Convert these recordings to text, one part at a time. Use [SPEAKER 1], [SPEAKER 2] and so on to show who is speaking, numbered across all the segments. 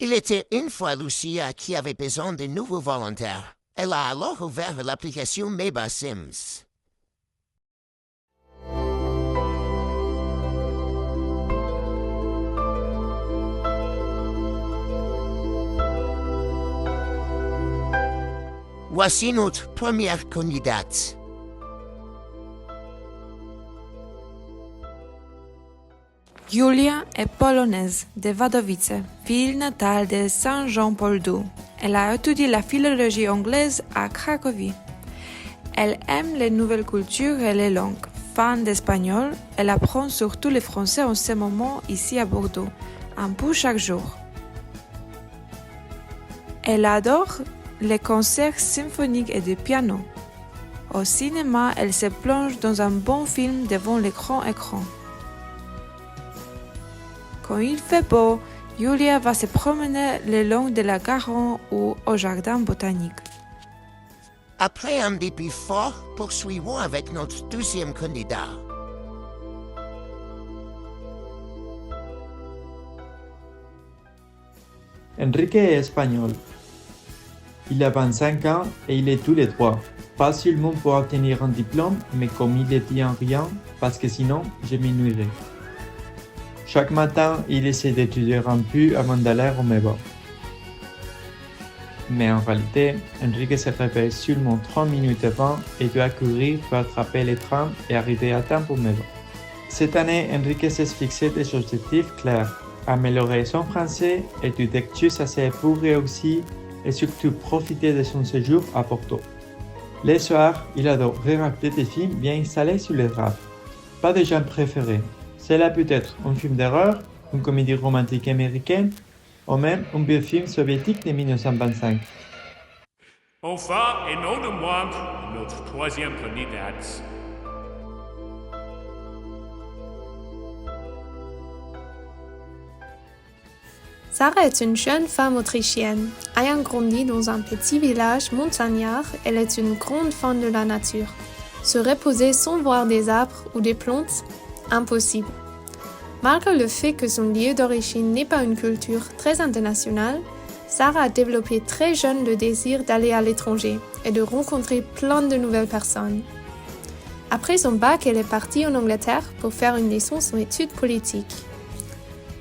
[SPEAKER 1] Il était une fois Lucia qui avait besoin de nouveaux volontaires. Elle a alors ouvert l'application Meba Sims. Voici notre première candidate.
[SPEAKER 2] Julia est polonaise de Wadowice, ville natale de Saint Jean-Paul II. Elle a étudié la philologie anglaise à Cracovie. Elle aime les nouvelles cultures et les langues. Fan d'espagnol, elle apprend surtout le français en ce moment ici à Bordeaux, un peu chaque jour. Elle adore les concerts symphoniques et de piano. Au cinéma, elle se plonge dans un bon film devant l'écran écran. Quand il fait beau, Julia va se promener le long de la Garonne ou au jardin botanique.
[SPEAKER 1] Après un début fort, poursuivons avec notre deuxième candidat.
[SPEAKER 3] Enrique est espagnol. Il a 25 ans et il est tous les trois. Pas seulement pour obtenir un diplôme, mais comme il est dit en rien, parce que sinon, je m'ennuierais. Chaque matin, il essaie d'étudier un peu avant d'aller au Meba. Mais en réalité, Enrique se réveille seulement 30 minutes avant et doit courir pour attraper le train et arriver à temps pour Meba. Cette année, Enrique s'est fixé des objectifs clairs. Améliorer son français, étudier des assez pour réussir et surtout profiter de son séjour à Porto. Les soirs, il adore regarder des films bien installés sur les draps. Pas de genre préféré. Cela peut être un film d'horreur, une comédie romantique américaine, ou même un vieux film soviétique de 1925.
[SPEAKER 4] Enfin, et non de moindre, notre troisième candidate.
[SPEAKER 5] Sarah est une jeune femme autrichienne. Ayant grandi dans un petit village montagnard, elle est une grande fan de la nature. Se reposer sans voir des arbres ou des plantes, impossible. Malgré le fait que son lieu d'origine n'est pas une culture très internationale, Sarah a développé très jeune le désir d'aller à l'étranger et de rencontrer plein de nouvelles personnes. Après son bac, elle est partie en Angleterre pour faire une licence en études politiques.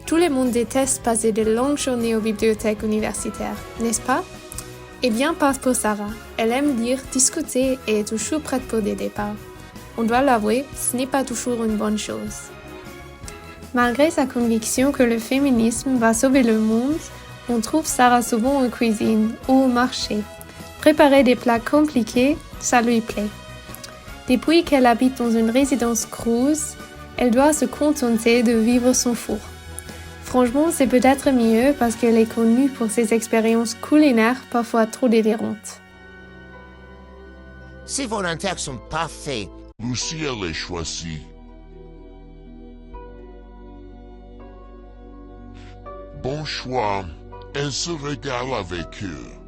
[SPEAKER 5] Tout le monde déteste passer de longues journées aux bibliothèques universitaires, n'est-ce pas? Eh bien, pas pour Sarah. Elle aime lire, discuter et est toujours prête pour des départs. On doit l'avouer, ce n'est pas toujours une bonne chose. Malgré sa conviction que le féminisme va sauver le monde, on trouve Sarah souvent en cuisine ou au marché. Préparer des plats compliqués, ça lui plaît. Depuis qu'elle habite dans une résidence Crous, elle doit se contenter de vivre son four. Franchement, c'est peut-être mieux parce qu'elle est connue pour ses expériences culinaires parfois trop délirantes.
[SPEAKER 1] Ces volontaires sont parfaits.
[SPEAKER 6] Lucia les choisit. Bon choix, elle se régale avec eux.